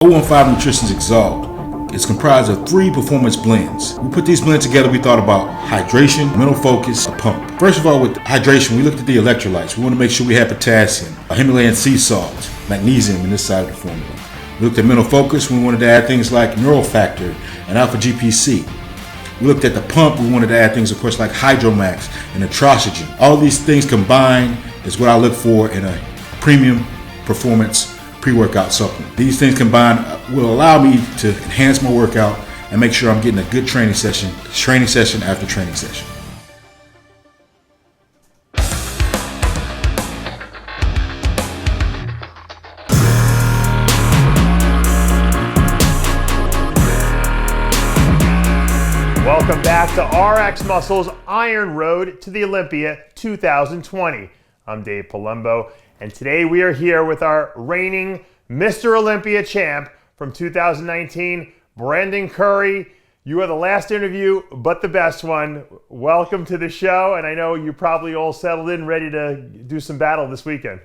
015 Nutrition's Exalt is comprised of 3 performance blends. We put these blends together, we thought about hydration, mental focus, a pump. First of all, with hydration, we looked at the electrolytes. We want to make sure we have potassium, Himalayan sea salt, magnesium in this side of the formula. We looked at mental focus, we wanted to add things like neural factor and alpha GPC. We looked at the pump, we wanted to add things, of course, like Hydromax and Atroxygen. All of these things combined is what I look for in a premium performance pre-workout supplement. These things combined will allow me to enhance my workout and make sure I'm getting a good training session after training session. Welcome back to RXMuscle's Iron Road to the Olympia 2020. I'm Dave Palumbo, and today we are here with our reigning Mr. Olympia champ from 2019, Brandon Curry. You are the last interview, but the best one. Welcome to the show, and I know you probably all settled in, ready to do some battle this weekend.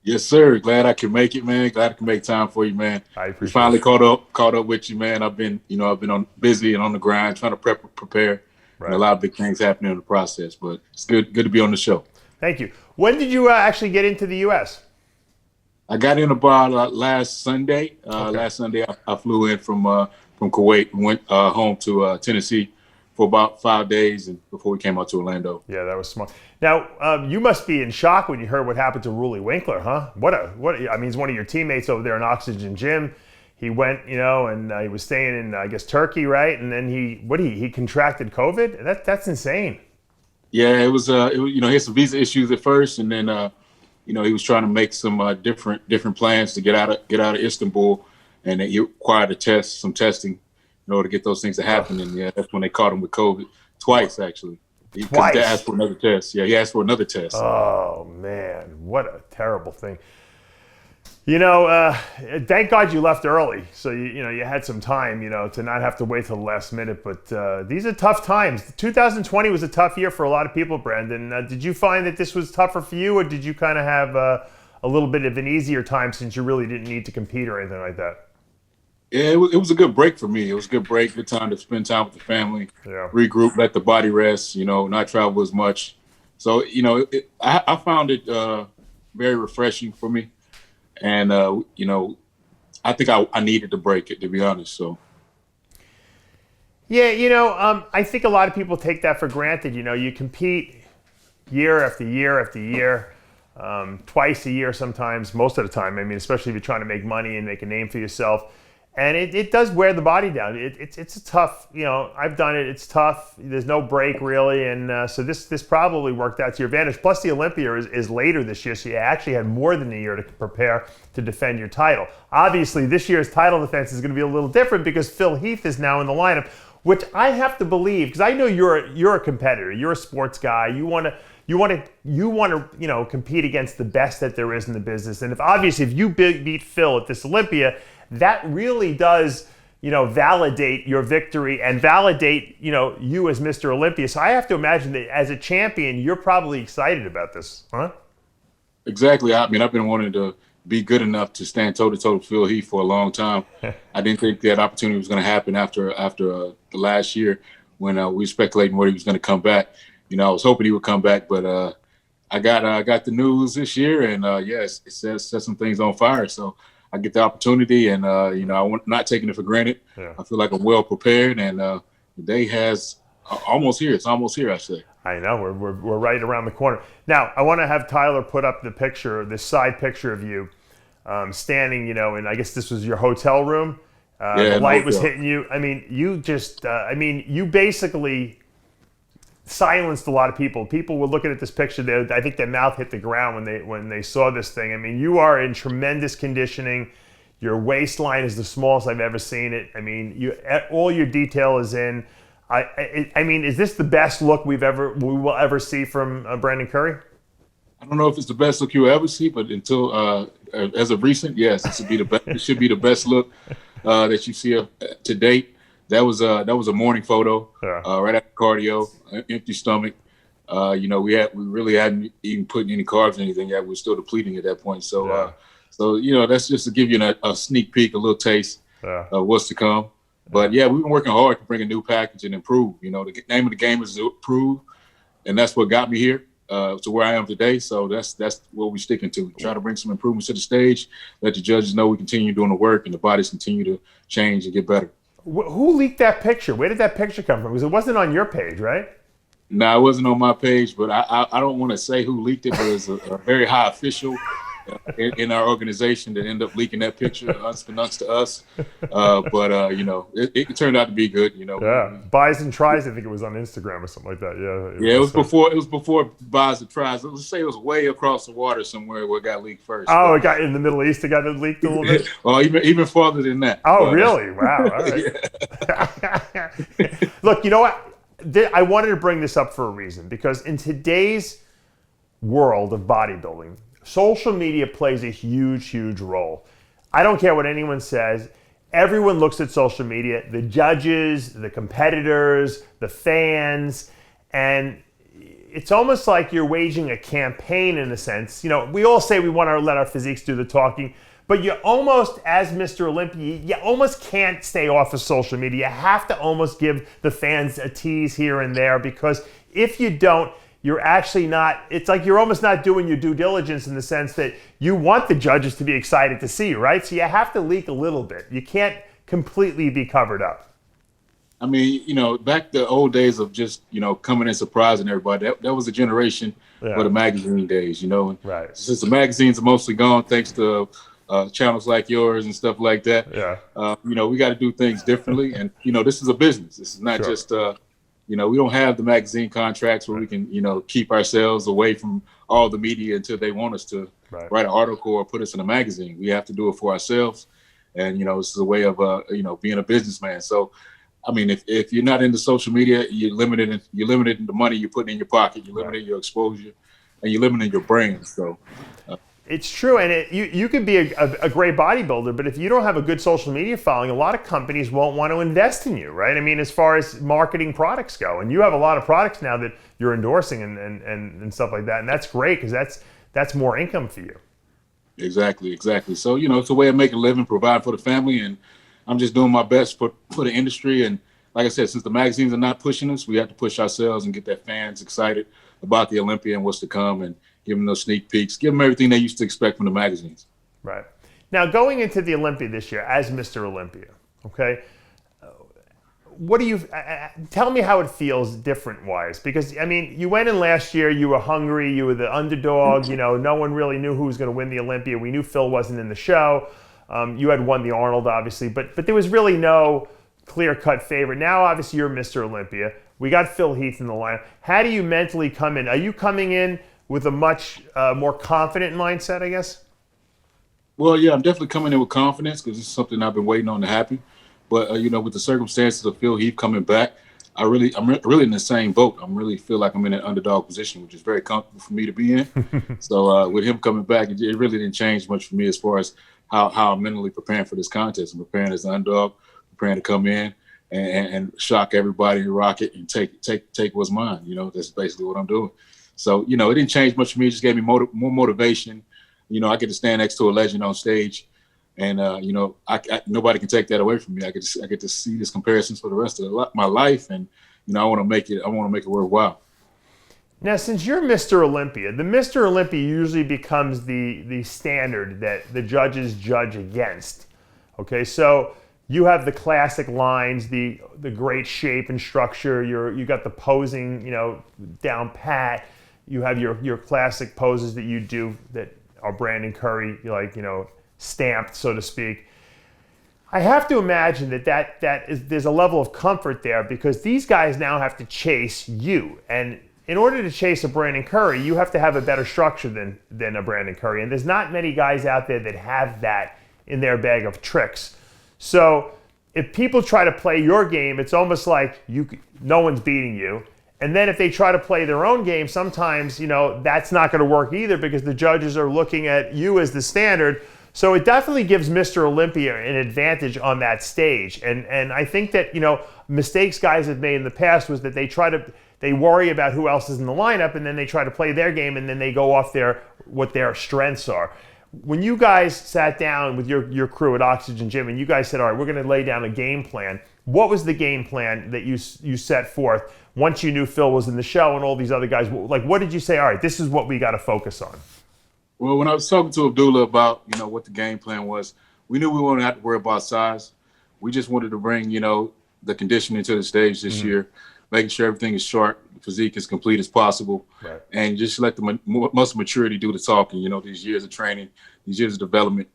Yes, sir. Glad I could make it, man. Glad I could make time for you, man. I appreciate we finally it. caught up with you, man. I've been on busy and on the grind, trying to prepare. Right. And a lot of big things happening in the process, but it's good to be on the show. Thank you. When did you actually get into the U.S.? I got in about last Sunday. Okay. Last Sunday, I flew in from Kuwait and went home to Tennessee for about 5 days, and before we came out to Orlando. Yeah, that was smart. Now, you must be in shock when you heard what happened to Rooly Winkler, huh? I mean, he's one of your teammates over there in Oxygen Gym. He went, and he was staying in, I guess, Turkey, right? And then he contracted COVID? That's insane. Yeah, it was, he had some visa issues at first, and then, he was trying to make some different plans to get out of Istanbul, and he required some testing in order to get those things to happen. And yeah, that's when they caught him with COVID twice, actually. Twice? They asked for another test. Yeah, he asked for another test. Oh, man, what a terrible thing. Thank God you left early, so you had some time, to not have to wait till the last minute. But these are tough times. 2020 was a tough year for a lot of people, Brandon. Did you find that this was tougher for you, or did you kind of have a little bit of an easier time since you really didn't need to compete or anything like that? Yeah, it was a good break for me. It was a good break, good time to spend time with the family, regroup, let the body rest, not travel as much. So, I found it very refreshing for me. And, I think I needed to break it, to be honest. So, yeah, I think a lot of people take that for granted. You compete year after year after year, twice a year sometimes, most of the time. I mean, especially if you're trying to make money and make a name for yourself. And it does wear the body down. It's a tough, I've done it. It's tough. There's no break really. And so this probably worked out to your advantage. Plus the Olympia is later this year. So you actually had more than a year to prepare to defend your title. Obviously this year's title defense is going to be a little different because Phil Heath is now in the lineup, which I have to believe, because I know you're a competitor. You're a sports guy. You want to compete against the best that there is in the business. And if you beat Phil at this Olympia, that really does, validate your victory and validate, you as Mr. Olympia. So I have to imagine that as a champion, you're probably excited about this, huh? Exactly. I mean, I've been wanting to be good enough to stand toe-to-toe with Phil Heath for a long time. I didn't think that opportunity was going to happen after the last year when we were speculating where he was going to come back. I was hoping he would come back, but I got the news this year, and it set some things on fire. So I get the opportunity, and I'm not taking it for granted. Yeah. I feel like I'm well prepared, and the day has almost here. It's almost here, I say. I know we're right around the corner. Now I want to have Tyler put up this side picture of you standing, and I guess this was your hotel room. The light was hitting you. I mean, you basically silenced a lot of people. People were looking at this picture. I think their mouth hit the ground when they saw this thing. I mean, you are in tremendous conditioning. Your waistline is the smallest I've ever seen it. I mean, all your detail is in. I mean, is this the best look we will ever see from Brandon Curry? I don't know if it's the best look you'll ever see, but until as of recent, yes, it should be the best look that you see to date. That was a morning photo, right after cardio, empty stomach. We really hadn't even put any carbs or anything yet. We're still depleting at that point. So So, that's just to give you a sneak peek, a little taste of what's to come. But yeah, we've been working hard to bring a new package and improve. The name of the game is improve, and that's what got me here to where I am today. So that's what we're sticking to. Try to bring some improvements to the stage, let the judges know we continue doing the work, and the bodies continue to change and get better. Who leaked that picture? Where did that picture come from? Because it wasn't on your page, right? No, it wasn't on my page, but I don't want to say who leaked it, but it's a very high official in our organization that ended up leaking that picture, unbeknownst to us. But it turned out to be good. Yeah, buys and tries. I think it was on Instagram or something like that. Yeah. Yeah, it was before buys and tries. Let's say it was way across the water somewhere where it got leaked first. Oh, it got in the Middle East. It got leaked a little bit. Well, even farther than that. Oh, really? Wow. All right. Look, you know what? I wanted to bring this up for a reason, because in today's world of bodybuilding, social media plays a huge, huge role. I don't care what anyone says. Everyone looks at social media, the judges, the competitors, the fans, and it's almost like you're waging a campaign in a sense. We all say we want to let our physiques do the talking, but you almost, as Mr. Olympia, you almost can't stay off of social media. You have to almost give the fans a tease here and there, because if you don't, you're actually not, it's like you're almost not doing your due diligence, in the sense that you want the judges to be excited to see you, right? So you have to leak a little bit. You can't completely be covered up. I mean, back the old days of just, coming and surprising everybody, that was a generation for the magazine days, Right. Since the magazines are mostly gone, thanks to channels like yours and stuff like that. Yeah. We got to do things differently. And, this is a business. This is not just, we don't have the magazine contracts where we can, keep ourselves away from all the media until they want us to write an article or put us in a magazine. We have to do it for ourselves. And, this is a way of, being a businessman. So, I mean, if you're not into social media, you're limited in the money you're putting in your pocket, you're limited in your exposure, and you're limited in your brand. So, it's true, and you could be a great bodybuilder, but if you don't have a good social media following, a lot of companies won't want to invest in you, right? I mean, as far as marketing products go, and you have a lot of products now that you're endorsing and stuff like that, and that's great, because that's more income for you. Exactly. So, it's a way of making a living, provide for the family, and I'm just doing my best for the industry. And like I said, since the magazines are not pushing us, we have to push ourselves and get their fans excited about the Olympia and what's to come, and give them those sneak peeks, give them everything they used to expect from the magazines. Right. Now, going into the Olympia this year as Mr. Olympia, okay, what do you, tell me how it feels different-wise? Because, I mean, you went in last year, you were hungry, you were the underdog, no one really knew who was going to win the Olympia. We knew Phil wasn't in the show. You had won the Arnold, obviously, but there was really no clear-cut favorite. Now, obviously, you're Mr. Olympia. We got Phil Heath in the lineup. How do you mentally come in? Are you coming in with a much more confident mindset, I guess? Well, yeah, I'm definitely coming in with confidence, because it's something I've been waiting on to happen. But, with the circumstances of Phil Heath coming back, I'm really in the same boat. I really feel like I'm in an underdog position, which is very comfortable for me to be in. So with him coming back, it really didn't change much for me as far as how I'm mentally preparing for this contest. I'm preparing as an underdog, preparing to come in and shock everybody and rock it and take what's mine. That's basically what I'm doing. So, it didn't change much for me. It just gave me more motivation. I get to stand next to a legend on stage, and, nobody can take that away from me. I get to see these comparisons for the rest of my life, and, I want to make it worthwhile. Now, since you're Mr. Olympia, the Mr. Olympia usually becomes the standard that the judges judge against. Okay, so you have the classic lines, the great shape and structure. You got the posing, down pat. You have your classic poses that you do that are Brandon Curry, stamped, so to speak. I have to imagine there's a level of comfort there, because these guys now have to chase you. And in order to chase a Brandon Curry, you have to have a better structure than a Brandon Curry. And there's not many guys out there that have that in their bag of tricks. So if people try to play your game, it's almost like no one's beating you. And then if they try to play their own game, sometimes, that's not going to work either, because the judges are looking at you as the standard. So it definitely gives Mr. Olympia an advantage on that stage. And I think that, mistakes guys have made in the past was that they worry about who else is in the lineup, and then they try to play their game, and then they go off what their strengths are. when you guys sat down with your crew at Oxygen Gym and you guys said, all right, we're going to lay down a game plan, what was the game plan that you set forth once you knew Phil was in the show and all these other guys? Like, what did you say, all right, this is what we got to focus on? Well, when I was talking to Abdullah about, what the game plan was, we knew we wouldn't have to worry about size. We just wanted to bring, the conditioning to the stage this year, making sure everything is sharp, the physique as complete as possible, right, and just let the muscle maturity do the talking. These years of training, these years of development,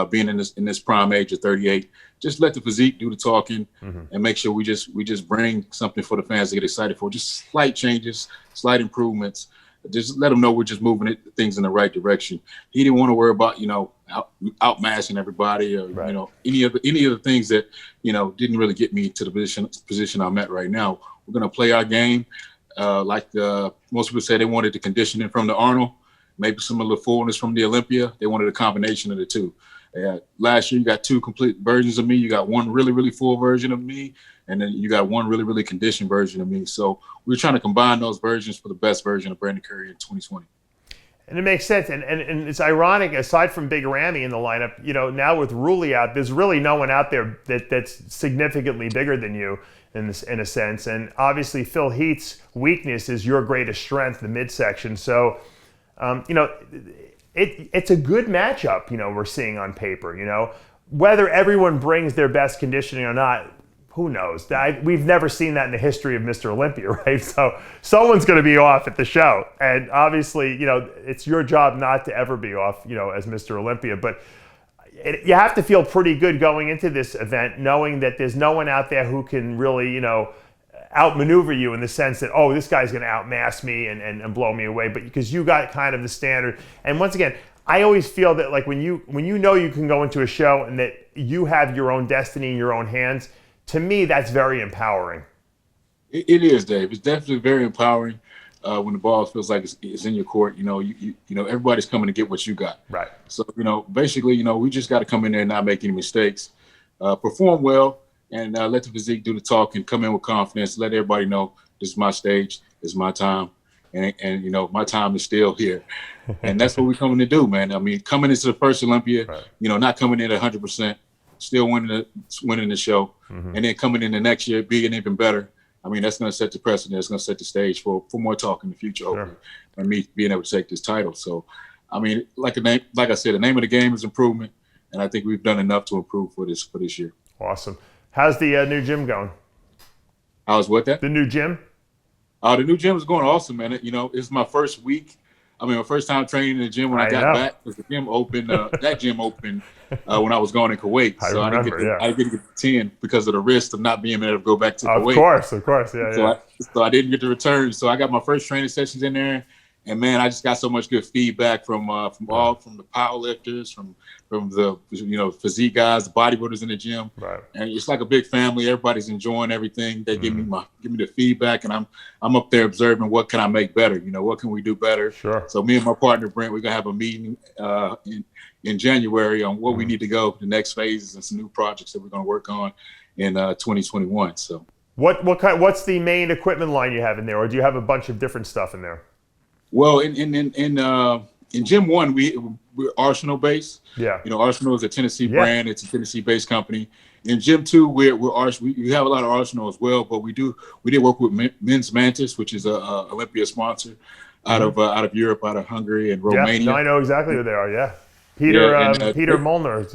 being in this prime age of 38, just let the physique do the talking, and make sure we just bring something for the fans to get excited for. Just slight changes, slight improvements. Just let them know we're just moving things in the right direction. He didn't want to worry about outmassing everybody, or right, any of the things that didn't really get me to the position I'm at right now. We're gonna play our game like most people say they wanted the conditioning from the Arnold, maybe some of the fullness from the Olympia. They wanted a combination of the two. Last year you got two complete versions of me. You got one really, really full version of me, and then you got one really, really conditioned version of me. So we're trying to combine those versions for the best version of Brandon Curry in 2020. And it makes sense. And it's ironic, aside from Big Ramy in the lineup, now with Rooly out, there's really no one out there that's significantly bigger than you in a sense. And obviously Phil Heath's weakness is your greatest strength, the midsection. So, it's a good matchup, we're seeing on paper, Whether everyone brings their best conditioning or not, who knows? We've never seen that in the history of Mr. Olympia, right? So someone's going to be off at the show. And obviously, it's your job not to ever be off, as Mr. Olympia. But you have to feel pretty good going into this event, knowing that there's no one out there who can really, outmaneuver you in the sense that, oh, this guy's going to outmass me and blow me away. But because you got kind of the standard. And once again, I always feel that like when you know you can go into a show and that you have your own destiny in your own hands, to me, that's very empowering. It is, Dave. It's definitely very empowering when the ball feels like it's in your court. Everybody's coming to get what you got. Right. So, basically, we just got to come in there and not make any mistakes, perform well, and let the physique do the talking, come in with confidence, let everybody know this is my stage, this is my time, and my time is still here. And that's what we're coming to do, man. I mean, coming into the first Olympia, right, not coming in at 100%, still winning the show, and then coming in the next year being even better. I mean, that's going to set the precedent. It's going to set the stage for more talk in the future, hopefully, and me being able to take this title. So, I mean, like I said, the name of the game is improvement, and I think we've done enough to improve for this year. Awesome. How's the new gym going? How's what that? The new gym? The new gym is going awesome, man. It's my first week. My first time training in the gym when I got back, because the gym opened. That gym opened when I was going in Kuwait. So I didn't get the 10 because of the risk of not being able to go back to Kuwait. Of course, yeah. So I didn't get to return. So I got my first training sessions in there, and man, I just got so much good feedback from the power lifters, from the physique guys, the bodybuilders in the gym. Right. And it's like a big family. Everybody's enjoying everything. They give me the feedback, and I'm up there observing what can I make better. What can we do better? Sure. So me and my partner Brent, we're gonna have a meeting in January on what we need to go, the next phases, and some new projects that we're gonna work on in 2021. So what's the main equipment line you have in there, or do you have a bunch of different stuff in there? Well, in Gym 1, we're Arsenal based. Yeah. Arsenal is a Tennessee brand. It's a Tennessee based company. In Gym 2, we have a lot of Arsenal as well, but we did work with Men's Mantis, which is a Olympia sponsor out of Europe, out of Hungary and Romania. Yeah, no, I know exactly who they are. Yeah. Peter Molnar's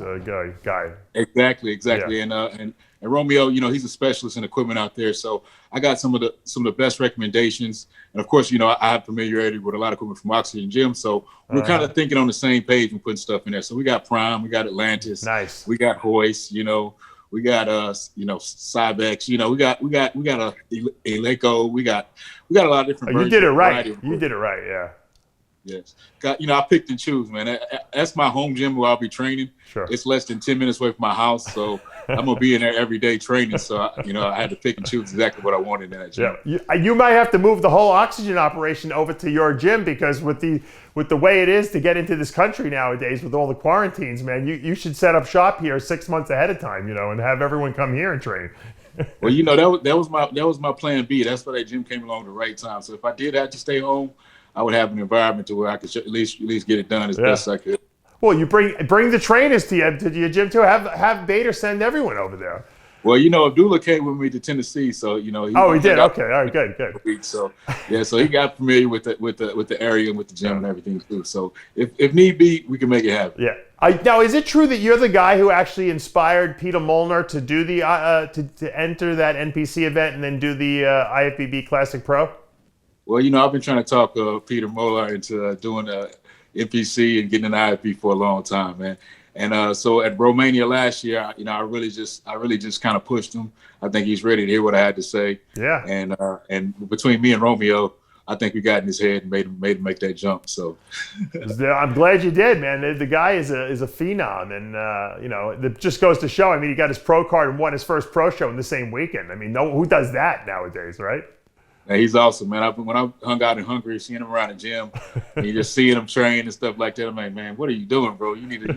guy. Exactly. Yeah. And Romeo, he's a specialist in equipment out there. So I got some of the best recommendations. And of course, I have familiarity with a lot of equipment from Oxygen Gym. So we're kind of thinking on the same page and putting stuff in there. So we got Prime, we got Atlantis, nice. We got Hoist, we got Cybex, we got a Eleco, we got a lot of different versions. You did it right, yeah. Yes. I picked and choose, man. That's my home gym where I'll be training. Sure. It's less than 10 minutes away from my house, so I'm going to be in there every day training. So, I had to pick and choose exactly what I wanted in that gym. Yeah. You might have to move the whole Oxygen operation over to your gym, because with the way it is to get into this country nowadays with all the quarantines, man, you should set up shop here 6 months ahead of time, and have everyone come here and train. Well, that was my plan B. That's why that gym came along at the right time. So if I did have to stay home, I would have an environment to where I could at least get it done as best I could. Well, you bring the trainers to your gym too. Have Bader send everyone over there. Well, Abdullah came with me to Tennessee, so he did. Okay, all right, good. So yeah, so he got familiar with the area and with the gym and everything too. So if need be, we can make it happen. Yeah. Now, is it true that you're the guy who actually inspired Peter Molnar to do the to enter that NPC event and then do the IFBB Classic Pro? Well, I've been trying to talk Peter Molnar into doing NPC and getting an IFB for a long time, man. And so at Romania last year, I really just kind of pushed him. I think he's ready to hear what I had to say. Yeah. And between me and Romeo, I think we got in his head and made him make that jump. So I'm glad you did, man. The guy is a phenom, and it just goes to show. I mean, he got his pro card and won his first pro show in the same weekend. I mean, who does that nowadays, right? Yeah, he's awesome, man. When I hung out in Hungary, seeing him around the gym, and you just seeing him train and stuff like that, I'm like, man, what are you doing, bro? You need to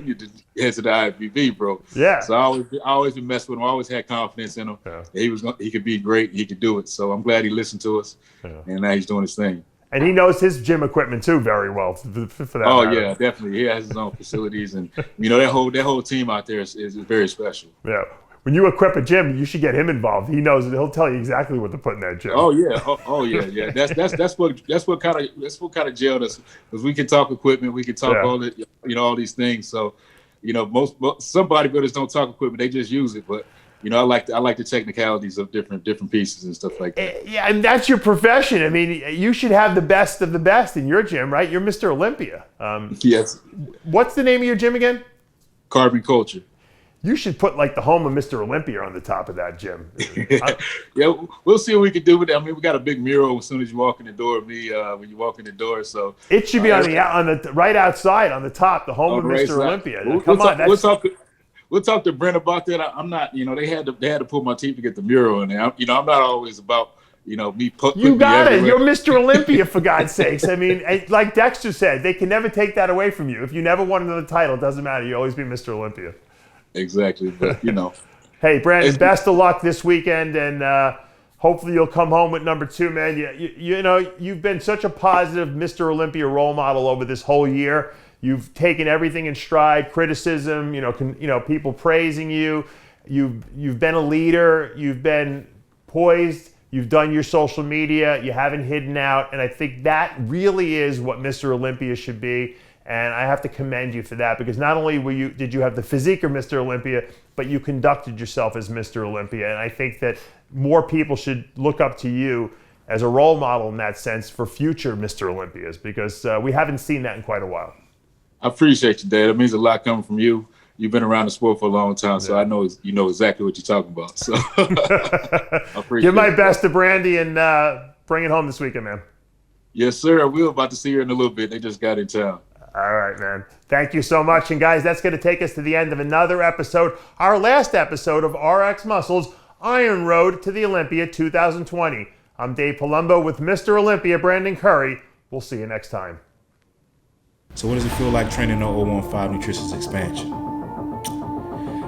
head to the IFBB, bro. Yeah. So I always been messing with him. I always had confidence in him. Yeah. He could be great. He could do it. So I'm glad he listened to us, and now he's doing his thing. And he knows his gym equipment too very well for that. Oh matter. Yeah, definitely. He has his own facilities, and that whole team out there is very special. Yeah. When you equip a gym, you should get him involved. He knows. He'll tell you exactly what to put in that gym. Oh yeah. Oh yeah. That's what kind of jailed us, because we can talk equipment, we can talk all these things. So, most some bodybuilders don't talk equipment; they just use it. But I like the technicalities of different pieces and stuff like that. Yeah, and that's your profession. I mean, you should have the best of the best in your gym, right? You're Mr. Olympia. Yes. What's the name of your gym again? Carbon Culture. You should put like the home of Mr. Olympia on the top of that gym. Yeah, we'll see what we can do with that. I mean, we got a big mural as soon as you walk in the door of me, when you walk in the door. So it should be on the right outside on the top, the home of Mr. Olympia. We'll talk to Brent about that. I'm not, they had to pull my teeth to get the mural in there. I'm not always about, me putting. You got it. You're Mr. Olympia, for God's sakes. I mean, like Dexter said, they can never take that away from you. If you never won another title, it doesn't matter. You always be Mr. Olympia. Exactly, but Hey, Brandon, best of luck this weekend, and hopefully you'll come home with number 2, man. You've been such a positive Mr. Olympia role model over this whole year. You've taken everything in stride, criticism, people praising you. You've been a leader. You've been poised. You've done your social media. You haven't hidden out, and I think that really is what Mr. Olympia should be. And I have to commend you for that, because not only did you have the physique of Mr. Olympia, but you conducted yourself as Mr. Olympia. And I think that more people should look up to you as a role model in that sense for future Mr. Olympias, because we haven't seen that in quite a while. I appreciate you, Dad. It means a lot coming from you. You've been around the sport for a long time, so I know you know exactly what you're talking about. So I appreciate Give my best to Brandy and bring it home this weekend, man. Yes, sir. I will. About to see her in a little bit. They just got in town. All right, man. Thank you so much. And guys, that's going to take us to the end of another episode, our last episode of RXMuscle's Iron Road to the Olympia 2020. I'm Dave Palumbo with Mr. Olympia Brandon Curry. We'll see you next time. So what does it feel like training on 015 Nutrition's expansion?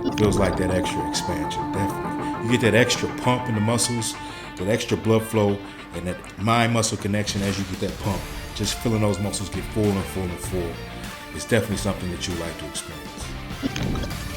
It feels like that extra expansion, definitely. You get that extra pump in the muscles, that extra blood flow, and that mind-muscle connection as you get that pump. Just feeling those muscles get full and full and full. It's definitely something that you like to experience.